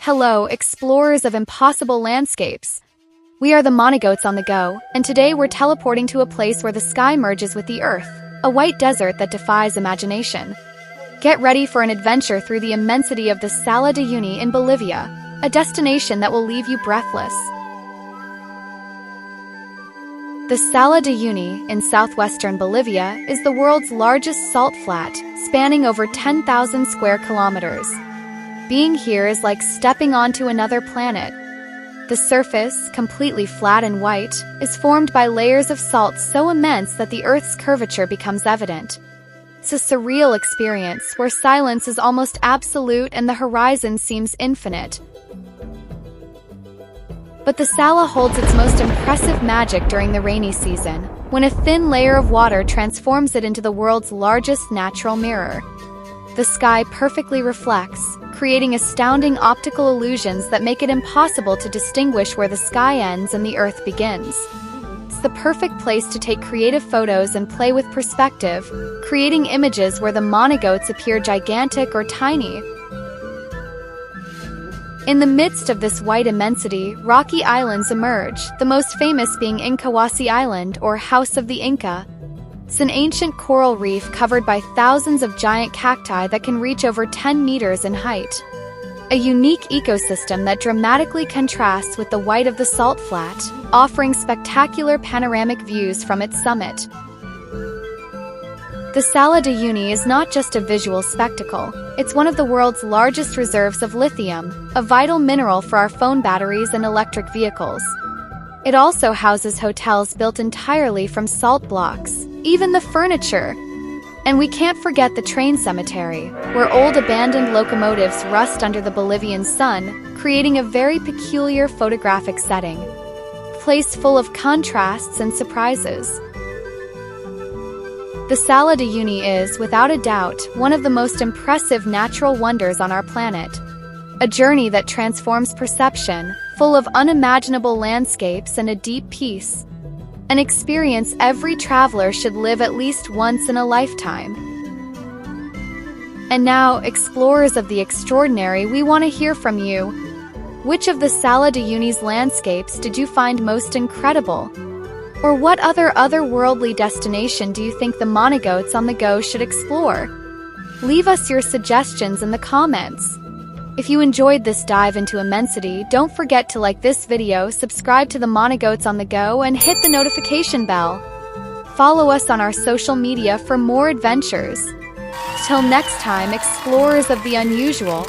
Hello, explorers of impossible landscapes. We are the Monogoats on the go, and today we're teleporting to a place where the sky merges with the earth, a white desert that defies imagination. Get ready for an adventure through the immensity of the Salar de Uyuni in Bolivia, a destination that will leave you breathless. The Salar de Uyuni in southwestern Bolivia is the world's largest salt flat, spanning over 10,000 square kilometers. Being here is like stepping onto another planet. The surface, completely flat and white, is formed by layers of salt so immense that the Earth's curvature becomes evident. It's a surreal experience where silence is almost absolute and the horizon seems infinite. But the Salar holds its most impressive magic during the rainy season, when a thin layer of water transforms it into the world's largest natural mirror. The sky perfectly reflects, creating astounding optical illusions that make it impossible to distinguish where the sky ends and the earth begins. It's the perfect place to take creative photos and play with perspective, creating images where the Monogoats appear gigantic or tiny. In the midst of this white immensity, rocky islands emerge, the most famous being Incahuasi Island, or House of the Inca. It's an ancient coral reef covered by thousands of giant cacti that can reach over 10 meters in height. A unique ecosystem that dramatically contrasts with the white of the salt flat, offering spectacular panoramic views from its summit. The Salar de Uyuni is not just a visual spectacle, it's one of the world's largest reserves of lithium, a vital mineral for our phone batteries and electric vehicles. It also houses hotels built entirely from salt blocks, even the furniture. And we can't forget the train cemetery, where old abandoned locomotives rust under the Bolivian sun, creating a very peculiar photographic setting. A place full of contrasts and surprises. The Salar de Uyuni is, without a doubt, one of the most impressive natural wonders on our planet. A journey that transforms perception, full of unimaginable landscapes and a deep peace. An experience every traveler should live at least once in a lifetime. And now, explorers of the extraordinary, we want to hear from you. Which of the Salar de Uyuni's landscapes did you find most incredible? Or what other otherworldly destination do you think the Monogoats on the go should explore? Leave us your suggestions in the comments. If you enjoyed this dive into immensity, don't forget to like this video, subscribe to the Monogoats on the go, and hit the notification bell. Follow us on our social media for more adventures. Till next time, explorers of the unusual.